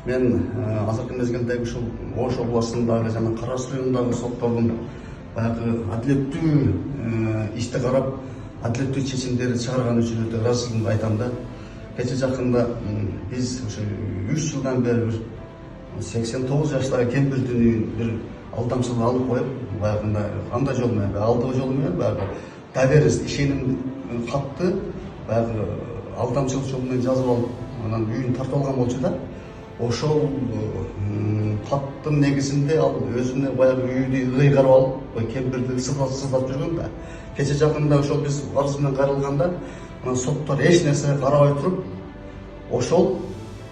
мен азыркы мезгилдеги ушул Ош областындагы жана Кара Суу районундагы соттордун баягы адилеттүү ишти карап, адилеттүү чечимдерди чыгарганы үчүн өтө ыраазычылыгымды айтам да. Кече жакында биз ушу 3 жылдан бери 89 жаштагы кемпирдин бир алдамчылык алып коюп, баягында андай жол менен, алдыгы жол менен баягы доверенность, ишеним катты баягы алдамчылык жол менен жазып алып, анан үйүн тартып алган болчу да. Ошол каттын негизинде ал өзүнө баягы үйдү ыйгарып алып, кемпирди сылдап жүргөн да. Кече жакында ошол биз арыз менен кайрылганда, соттор эч нерсе карабай туруп, ошол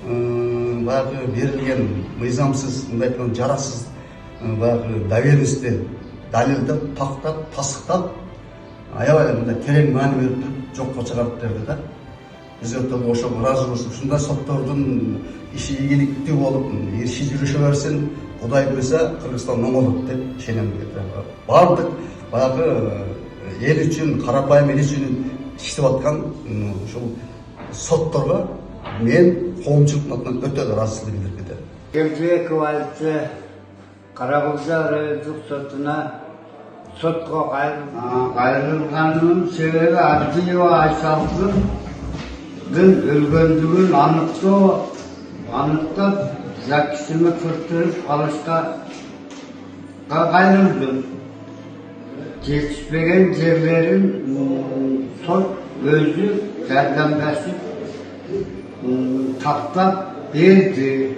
баягы берилген мыйзамсыз, мындай айтканда жарасыз баягы доверенностьти далилдеп, тактап, тасыктап, аябай мындай терең маани берип туруп жокко чыгарып берди да. Биз өтө ошого ыраазыбыз. Ушундай соттордун иши ийгиликтүү болуп, иши жүрүшө берсин, Кудай буйруса Кыргызстан оңолот деп ишенем. Бардык баягы эл үчүн, карапайым эл үчүн иштеп аткан ушул сотторго мен коомчулуктун атынан өтө ыраазычылык билдирип кетем. Кемчибеков айылчы Каракулча райондук сотуна сотко кайрылганынын себеби Абдиева Айсалдын өлгөндүгүн аныктап, закисиме көртүрүп алышка кайрылды. Жетишпеген жерлерин сот өзү жардамдашып тактап берди.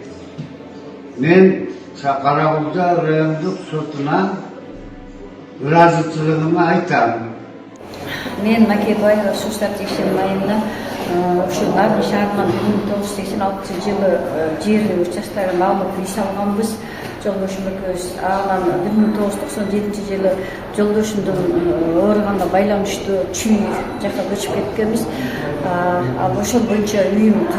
Мен Каракулча райондук сотуна ыраазычылыгымды айтам. Мен Македбаева Сустар Текшин айылына ушул Нарын шаарынан 1986 жылы жер участкаларын алып үй салганбыз. Жолдошум экөөбүз анан 1997 жылы жолдошумдун ооруганга байланыштуу Чүй жакка көчүп кеткенбиз. Ал ошол боюнча үйүм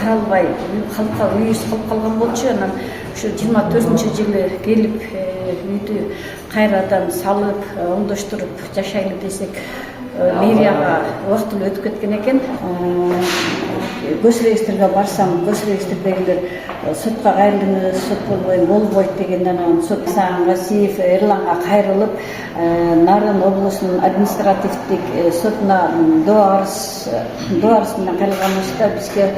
каралбай, калкка үйүбүз калып калган болчу. Анан ушу 24 жылы келип үйдү кайрадан салып, оңдоштуруп жашайлы десек, мэрияга убактылуу өтүп кеткен экен. Госреестрге барсам, госреестрдегилер сотко кайрылыңыз, сот болбойт дегенден анан сот Гасиев Эрланга кайрылып, Нарын облусунун административдик сотуна доо арыз менен кайрылганыбызда бизге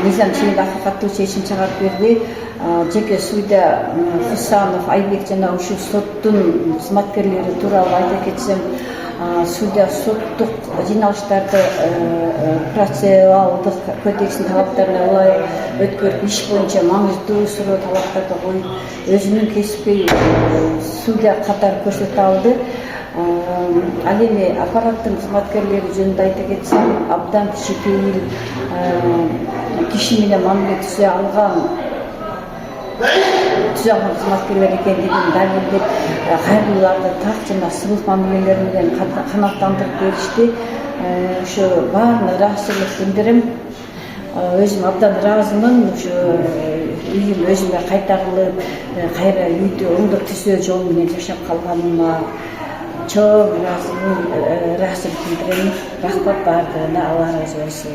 мыйзам чегинде акыйкаттуу чечим чыгарып берди. Жеке судья Хусанов Айбек жана ушул соттун кызматкерлери тууралуу айта кетсем, судья соттук жыйналыштарды процессуалдык кодекстин талаптарына ылайык өткөрүп, иш боюнча маңыздуу суроо талаптарды коюп, өзүнүн кесипи судья катары көрсөтө алды. Ал эми аппараттын кызматкерлери жөнүндө айта кетсем, абдан кичинекей киши менен мамиле түзө алган кызматкерлер экендигин далилдеп, кайрылууларды так жана сылык мамилелер менен канааттандырып беришти. Ошо баарына ыраазычылык билдирем. Өзүм абдан ыраазымын. Ошо үйүм өзүмө кайтарылып, кайра үйдү оңдоп түзөө жол менен жашап калганыма чоң ыраазычылык билдирем. Рахмат баардыгына, Алла ыраазы болсун.